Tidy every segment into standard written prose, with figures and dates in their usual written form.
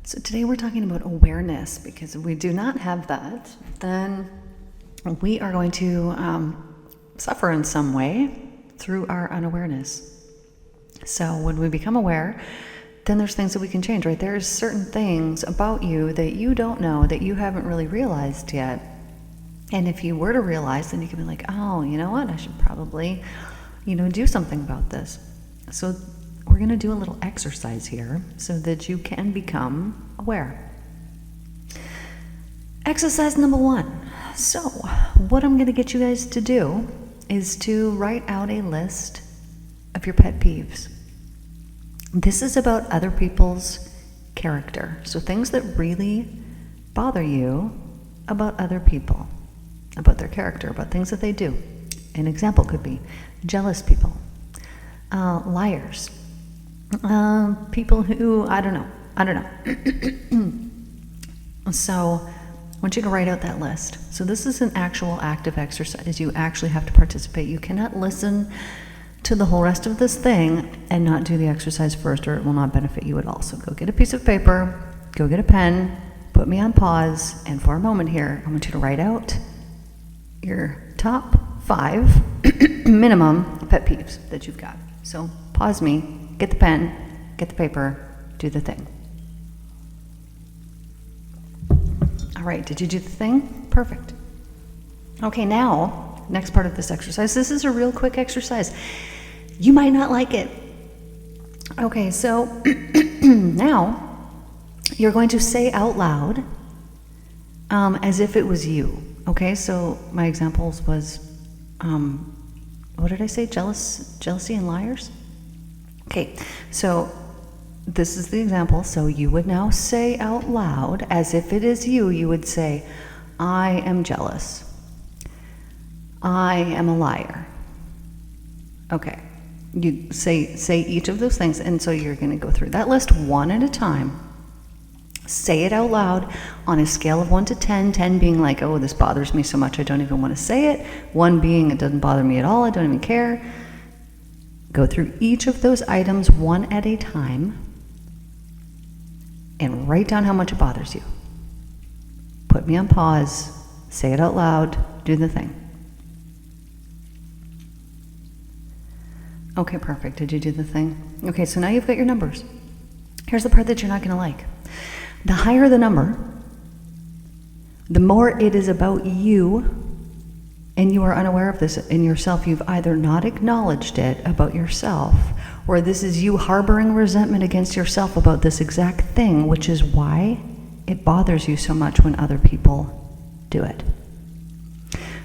So today we're talking about awareness, because if we do not have that, then we are going to suffer in some way through our unawareness. So when we become aware, then there's things that we can change, right? There's certain things about you that you don't know, that you haven't really realized yet. And if you were to realize, then you can be like, oh, you know what? I should probably, do something about this. So we're going to do a little exercise here so that you can become aware. Exercise number 1. So what I'm going to get you guys to do is to write out a list of your pet peeves. This is about other people's character. So things that really bother you about other people, about their character, about things that they do. An example could be jealous people, liars, people who, I don't know. So I want you to write out that list. So this is an actual active exercise. You actually have to participate. You cannot listen to the whole rest of this thing and not do the exercise first, or it will not benefit you at all. So go get a piece of paper, go get a pen, put me on pause, and for a moment here, I want you to write out your top 5 minimum pet peeves that you've got. So pause me, get the pen, get the paper, do the thing. All right, did you do the thing? Perfect. Okay, now, next part of this exercise. This is a real quick exercise. You might not like it. Okay, so now you're going to say out loud as if it was you. Okay, so my examples was, what did I say? Jealousy and liars? Okay, so this is the example. So you would now say out loud, as if it is you, you would say, I am jealous. I am a liar. Okay, you say each of those things, and so you're going to go through that list one at a time. Say it out loud on a scale of 1 to 10, 10 being like, oh, this bothers me so much I don't even want to say it, 1 being it doesn't bother me at all, I don't even care. Go through each of those items one at a time and write down how much it bothers you. Put me on pause, say it out loud, do the thing. Okay, perfect. Did you do the thing? Okay, so now you've got your numbers. Here's the part that you're not going to like. The higher the number, the more it is about you, and you are unaware of this in yourself. You've either not acknowledged it about yourself, or this is you harboring resentment against yourself about this exact thing, which is why it bothers you so much when other people do it.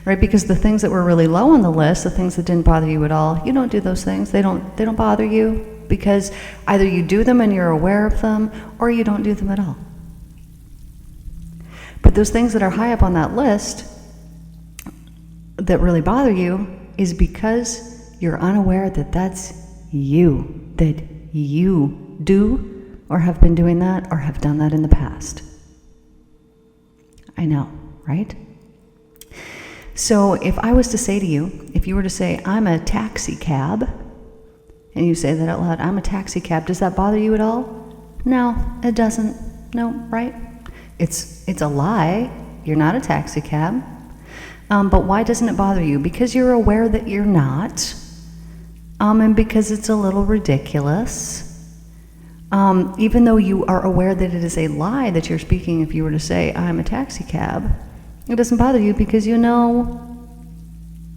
Right? Because the things that were really low on the list, the things that didn't bother you at all, you don't do those things. They don't bother you because either you do them and you're aware of them, or you don't do them at all. But those things that are high up on that list that really bother you is because you're unaware that that's you, that you do or have been doing that or have done that in the past. I know, right? So if I was to say to you, if you were to say, I'm a taxi cab, and you say that out loud, I'm a taxi cab, does that bother you at all? No, it doesn't. No, right? It's a lie. You're not a taxi cab. But why doesn't it bother you? Because you're aware that you're not, and because it's a little ridiculous. Even though you are aware that it is a lie that you're speaking, if you were to say, I'm a taxi cab, it doesn't bother you because you know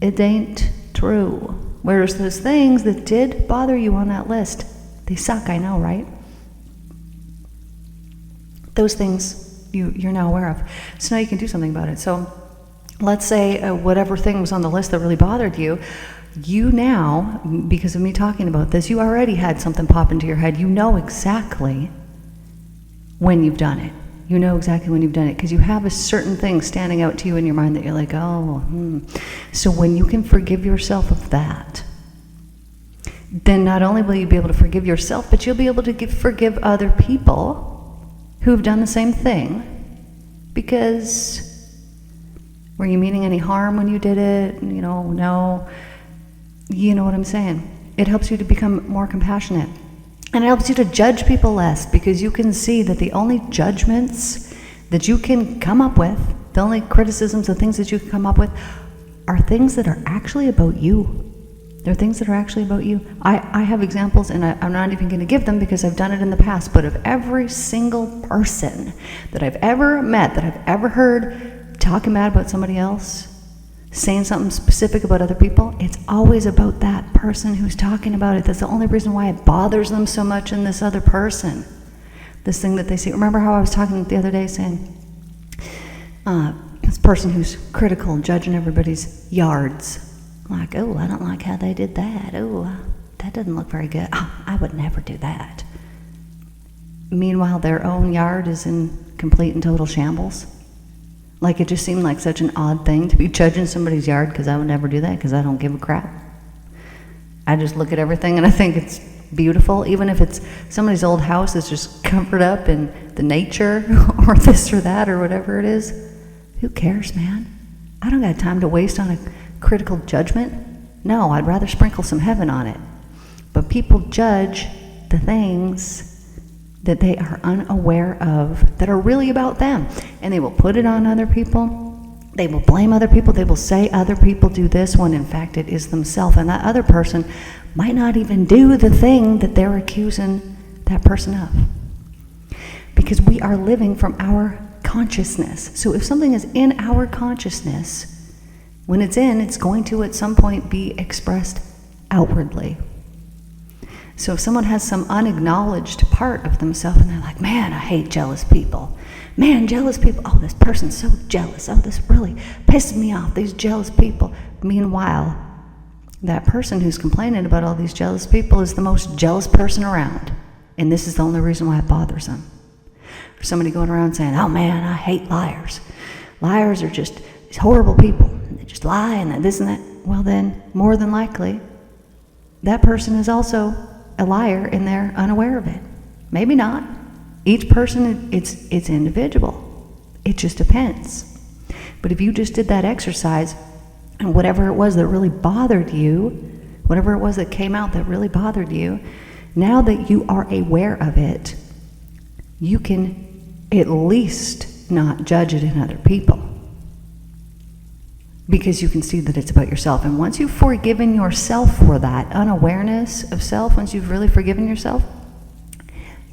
it ain't true. Whereas those things that did bother you on that list, they suck, I know, right? Those things you're now aware of. So now you can do something about it. So let's say whatever thing was on the list that really bothered you, you now, because of me talking about this, you already had something pop into your head. You know exactly when you've done it. You know exactly when you've done it because you have a certain thing standing out to you in your mind that you're like, So when you can forgive yourself of that, then not only will you be able to forgive yourself, but you'll be able to forgive other people who've done the same thing. Because were you meaning any harm when you did it? No. You know what I'm saying. It helps you to become more compassionate. And it helps you to judge people less, because you can see that the only judgments that you can come up with, the only criticisms, the things that you can come up with, are things that are actually about you. They're things that are actually about you. I have examples, and I'm not even going to give them because I've done it in the past, but of every single person that I've ever met, that I've ever heard talking bad about somebody else, saying something specific about other people, it's always about that person who's talking about it. That's the only reason why it bothers them so much in this other person. This thing that they see. Remember how I was talking the other day saying, this person who's critical and judging everybody's yards. Like, oh, I don't like how they did that. Oh, that doesn't look very good. Oh, I would never do that. Meanwhile, their own yard is in complete and total shambles. Like, it just seemed like such an odd thing to be judging somebody's yard, because I would never do that, because I don't give a crap. I just look at everything and I think it's beautiful, even if it's somebody's old house that's just covered up in the nature or this or that or whatever it is. Who cares, man? I don't got time to waste on a critical judgment. No, I'd rather sprinkle some heaven on it. But people judge the things that they are unaware of that are really about them, and they will put it on other people. They will blame other people. They will say other people do this when in fact it is themselves, and that other person might not even do the thing that they're accusing that person of, because we are living from our consciousness. So if something is in our consciousness, when it's in, it's going to at some point be expressed outwardly. So if someone has some unacknowledged part of themselves and they're like, man, I hate jealous people. Man, jealous people. Oh, this person's so jealous. Oh, this really pisses me off, these jealous people. Meanwhile, that person who's complaining about all these jealous people is the most jealous person around. And this is the only reason why it bothers them. Or somebody going around saying, oh man, I hate liars. Liars are just these horrible people. They just lie and this and that. Well then, more than likely, that person is also a liar and they're unaware of it. Maybe not. Each person, it's individual. It just depends. But if you just did that exercise, and whatever it was that really bothered you, whatever it was that came out that really bothered you, now that you are aware of it, you can at least not judge it in other people. Because you can see that it's about yourself. And once you've forgiven yourself for that unawareness of self, once you've really forgiven yourself,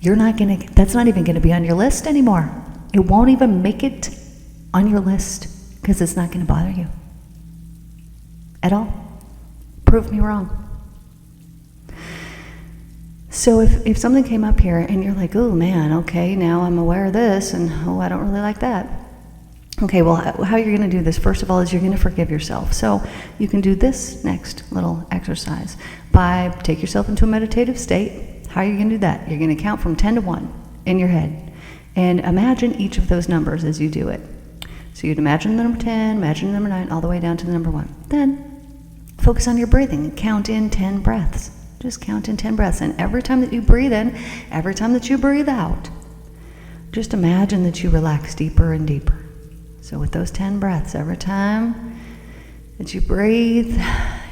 that's not even gonna be on your list anymore. It won't even make it on your list, because it's not gonna bother you at all. Prove me wrong. So if something came up here and you're like, oh man, okay, now I'm aware of this, and oh, I don't really like that. Okay, well, how you're going to do this, first of all, is you're going to forgive yourself. So you can do this next little exercise by take yourself into a meditative state. How are you going to do that? You're going to count from 10 to 1 in your head. And imagine each of those numbers as you do it. So you'd imagine the number 10, imagine the number 9, all the way down to the number 1. Then focus on your breathing and count in 10 breaths. Just count in 10 breaths. And every time that you breathe in, every time that you breathe out, just imagine that you relax deeper and deeper. So with those 10 breaths, every time that you breathe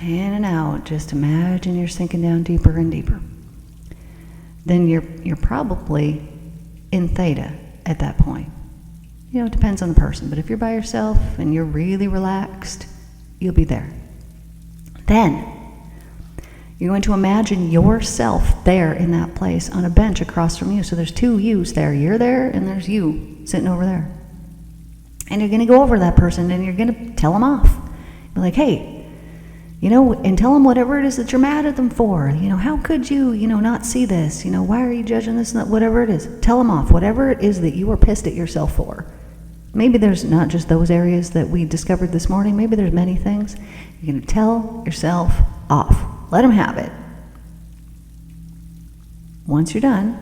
in and out, just imagine you're sinking down deeper and deeper. Then you're probably in theta at that point. You know, it depends on the person, but if you're by yourself and you're really relaxed, you'll be there. Then you're going to imagine yourself there in that place on a bench across from you. So there's two yous there. You're there and there's you sitting over there. And you're going to go over to that person and you're going to tell them off. Be like, hey, and tell them whatever it is that you're mad at them for. How could you, not see this? Why are you judging this and that? Whatever it is, tell them off. Whatever it is that you are pissed at yourself for. Maybe there's not just those areas that we discovered this morning. Maybe there's many things. You're going to tell yourself off. Let them have it. Once you're done,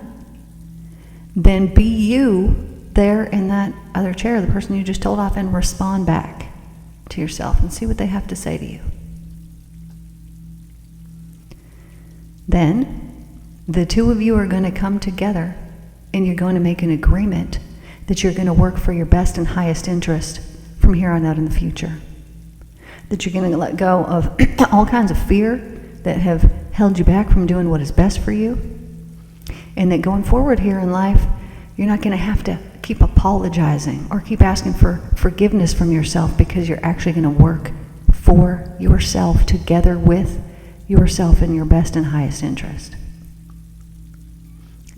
then be you there in that other chair, the person you just told off, and respond back to yourself and see what they have to say to you. Then the two of you are going to come together and you're going to make an agreement that you're going to work for your best and highest interest from here on out in the future. That you're going to let go of all kinds of fear that have held you back from doing what is best for you. And that going forward here in life, you're not going to have to keep apologizing or keep asking for forgiveness from yourself, because you're actually going to work for yourself, together with yourself, in your best and highest interest.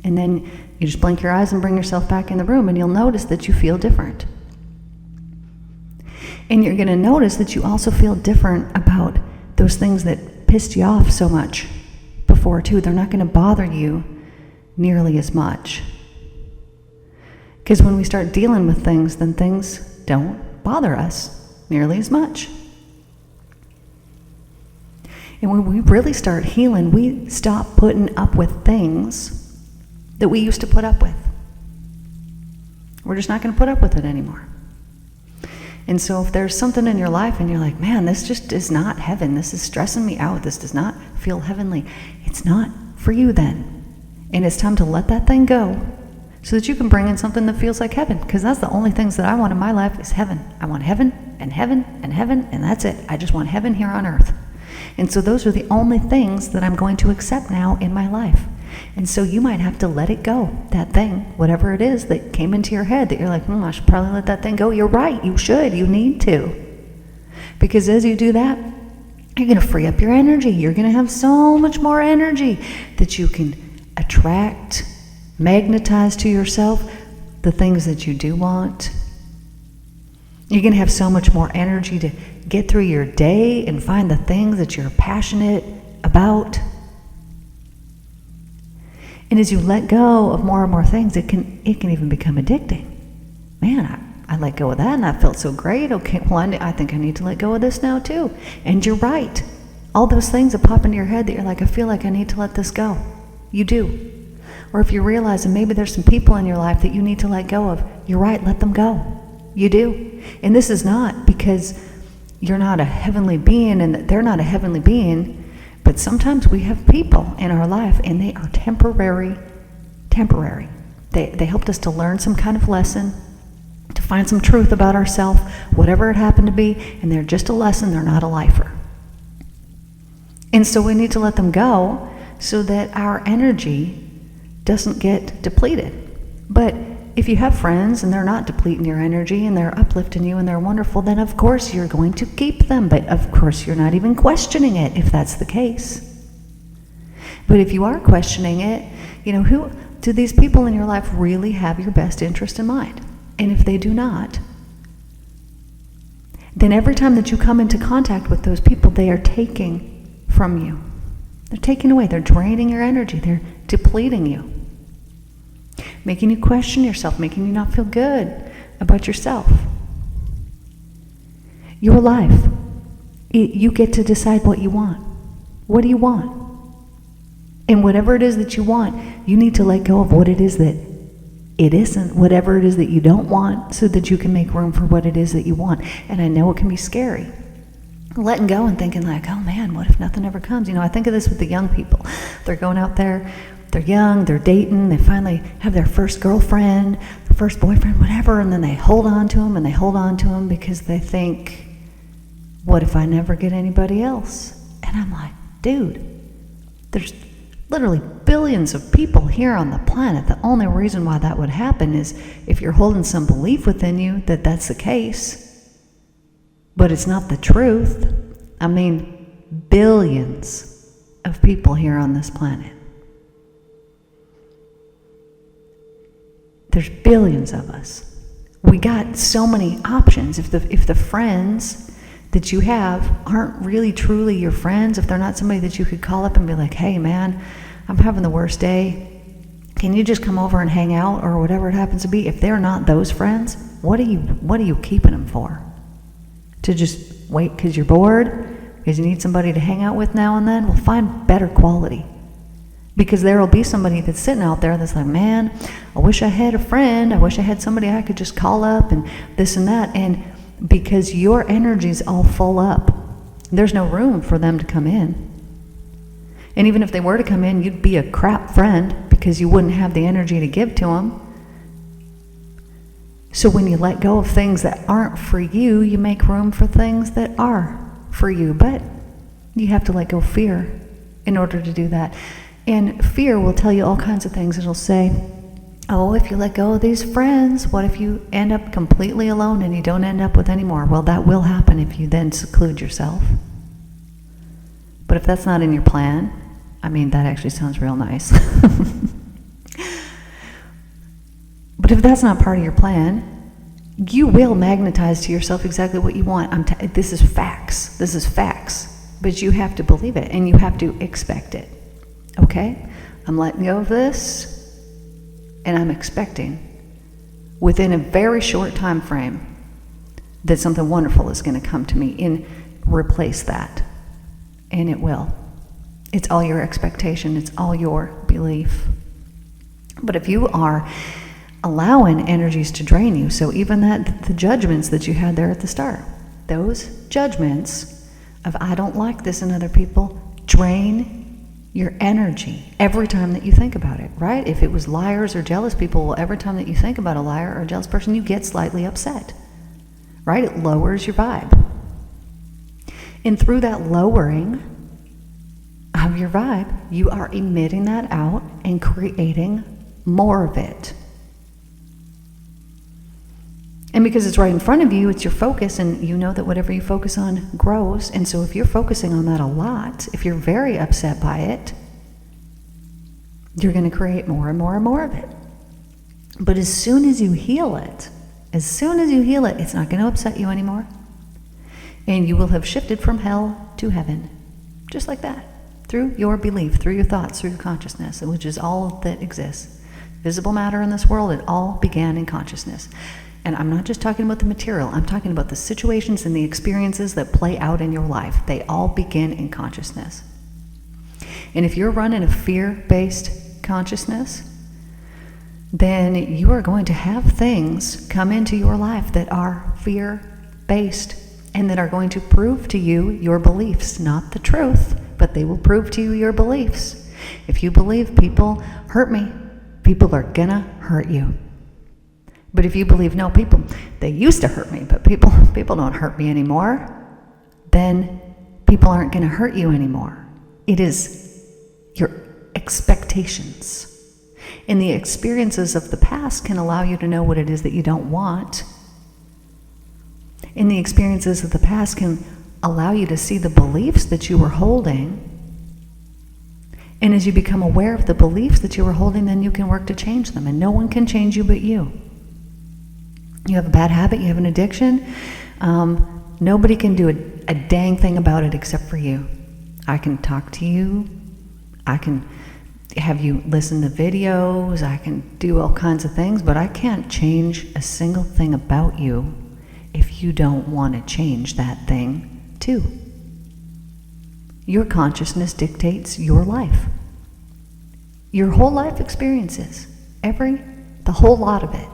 And then you just blink your eyes and bring yourself back in the room, and you'll notice that you feel different. And you're going to notice that you also feel different about those things that pissed you off so much before too. They're not going to bother you nearly as much. Because when we start dealing with things, then things don't bother us nearly as much. And when we really start healing, we stop putting up with things that we used to put up with. We're just not going to put up with it anymore. And so if there's something in your life and you're like, man, this just is not heaven, this is stressing me out, this does not feel heavenly, it's not for you then. And it's time to let that thing go so that you can bring in something that feels like heaven. Because that's the only things that I want in my life is heaven. I want heaven and heaven and heaven, and that's it. I just want heaven here on earth. And so those are the only things that I'm going to accept now in my life. And so you might have to let it go, that thing, whatever it is that came into your head that you're like, I should probably let that thing go. You're right, you should, you need to. Because as you do that, you're going to free up your energy. You're going to have so much more energy that you can attract, magnetize to yourself the things that you do want. You're going to have so much more energy to get through your day and find the things that you're passionate about. And as you let go of more and more things, it can even become addicting. Man, I let go of that and that felt so great. Okay, well, I think I need to let go of this now too. And you're right. All those things that pop into your head that you're like, I feel like I need to let this go. You do. Or if you realize that maybe there's some people in your life that you need to let go of, you're right, let them go. You do. And this is not because you're not a heavenly being and that they're not a heavenly being. But sometimes we have people in our life and they are temporary. They helped us to learn some kind of lesson, to find some truth about ourselves, whatever it happened to be, and they're just a lesson, they're not a lifer. And so we need to let them go so that our energy doesn't get depleted. But if you have friends and they're not depleting your energy and they're uplifting you and they're wonderful, then of course you're going to keep them. But of course you're not even questioning it if that's the case. But if you are questioning it, who do these people in your life really have your best interest in mind? And if they do not, then every time that you come into contact with those people, they are taking from you. They're taking away, they're draining your energy, they're depleting you. Making you question yourself, making you not feel good about yourself. Your life, you get to decide what you want. What do you want? And whatever it is that you want, you need to let go of what it is that it isn't, whatever it is that you don't want, so that you can make room for what it is that you want. And I know it can be scary. Letting go and thinking like, oh man, what if nothing ever comes? I think of this with the young people. They're going out there, they're young, they're dating, they finally have their first girlfriend, their first boyfriend, whatever, and then they hold on to him and they hold on to him because they think, what if I never get anybody else? And I'm like, dude, there's literally billions of people here on the planet. The only reason why that would happen is if you're holding some belief within you that that's the case. But it's not the truth. I mean, billions of people here on this planet. There's billions of us. We got so many options. If the friends that you have aren't really truly your friends, if they're not somebody that you could call up and be like, hey man, I'm having the worst day, can you just come over and hang out, or whatever it happens to be? If they're not those friends, what are you keeping them for? To just wait because you're bored, because you need somebody to hang out with now and then? Well, find better quality. Because there will be somebody that's sitting out there that's like, man, I wish I had a friend, I wish I had somebody I could just call up and this and that. And because your energy's all full up, there's no room for them to come in. And even if they were to come in, you'd be a crap friend because you wouldn't have the energy to give to them. So when you let go of things that aren't for you, you make room for things that are for you. But you have to let go of fear in order to do that. And fear will tell you all kinds of things. It'll say, oh, if you let go of these friends, what if you end up completely alone and you don't end up with any more? Well, that will happen if you then seclude yourself. But if that's not in your plan, I mean, that actually sounds real nice. But if that's not part of your plan, you will magnetize to yourself exactly what you want. This is facts. This is facts. But you have to believe it, and you have to expect it. Okay? I'm letting go of this, and I'm expecting within a very short time frame that something wonderful is going to come to me and replace that. And it will. It's all your expectation. It's all your belief. But if you are allowing energies to drain you, so even the judgments that you had there at the start, those judgments of I don't like this in other people drain your energy every time that you think about it, right? If it was liars or jealous people, well, every time that you think about a liar or a jealous person, you get slightly upset, right? It lowers your vibe. And through that lowering of your vibe, you are emitting that out and creating more of it. And because it's right in front of you, it's your focus, and you know that whatever you focus on grows. And so if you're focusing on that a lot, if you're very upset by it, you're going to create more and more and more of it. But as soon as you heal it, it's not going to upset you anymore. And you will have shifted from hell to heaven, just like that, through your belief, through your thoughts, through your consciousness, which is all that exists. Visible matter in this world, it all began in consciousness. And I'm not just talking about the material, I'm talking about the situations and the experiences that play out in your life. They all begin in consciousness. And if you're running a fear-based consciousness, then you are going to have things come into your life that are fear-based and that are going to prove to you your beliefs, not the truth, but they will prove to you your beliefs. If you believe people hurt me, people are gonna hurt you. But if you believe, no, they used to hurt me, but people don't hurt me anymore, then people aren't going to hurt you anymore. It is your expectations. And the experiences of the past can allow you to know what it is that you don't want. And the experiences of the past can allow you to see the beliefs that you were holding. And as you become aware of the beliefs that you were holding, then you can work to change them. And no one can change you but you. You have a bad habit, you have an addiction, nobody can do a dang thing about it except for you. I can talk to you, I can have you listen to videos, I can do all kinds of things, but I can't change a single thing about you if you don't want to change that thing too. Your consciousness dictates your life. Your whole life experiences, the whole lot of it.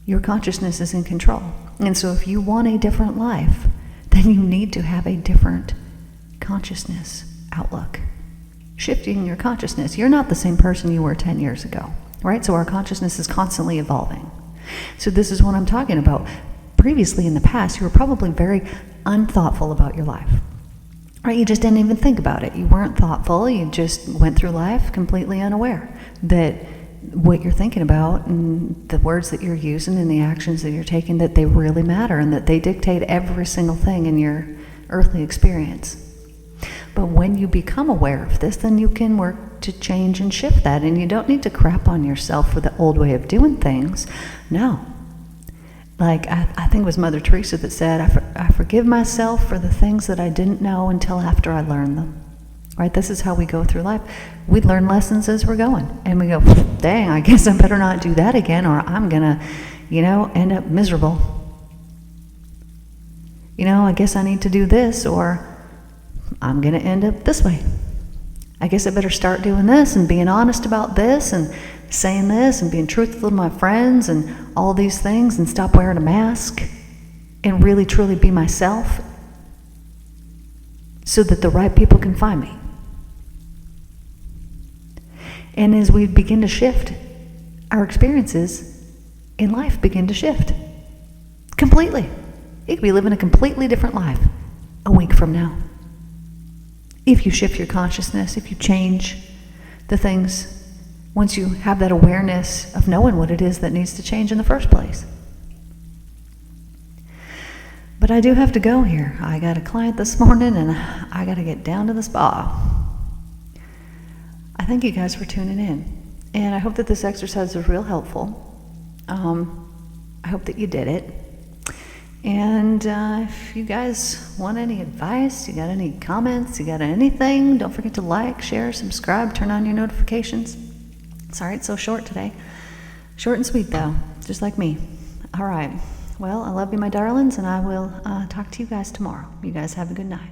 Your consciousness is in control. And so if you want a different life, then you need to have a different consciousness outlook. Shifting your consciousness. You're not the same person you were 10 years ago, right? So our consciousness is constantly evolving. So this is what I'm talking about. Previously in the past, you were probably very unthoughtful about your life, right? You just didn't even think about it. You weren't thoughtful. You just went through life completely unaware that what you're thinking about and the words that you're using and the actions that you're taking, that they really matter and that they dictate every single thing in your earthly experience. But when you become aware of this, then you can work to change and shift that, and you don't need to crap on yourself for the old way of doing things. No. Like, I think it was Mother Teresa that said, I forgive myself for the things that I didn't know until after I learned them. Right? This is how we go through life. We learn lessons as we're going. And we go, dang, I guess I better not do that again, or I'm going to, end up miserable. I guess I need to do this, or I'm going to end up this way. I guess I better start doing this and being honest about this and saying this and being truthful to my friends and all these things, and stop wearing a mask and really truly be myself so that the right people can find me. And as we begin to shift, our experiences in life begin to shift completely. You could be living a completely different life a week from now. if you shift your consciousness, if you change the things, once you have that awareness of knowing what it is that needs to change in the first place. But I do have to go here. I got a client this morning and I got to get down to the spa. I thank you guys for tuning in. And I hope that this exercise was real helpful. I hope that you did it. And if you guys want any advice, you got any comments, you got anything, don't forget to like, share, subscribe, turn on your notifications. Sorry it's so short today. Short and sweet though, just like me. All right. Well, I love you, my darlings, and I will talk to you guys tomorrow. You guys have a good night.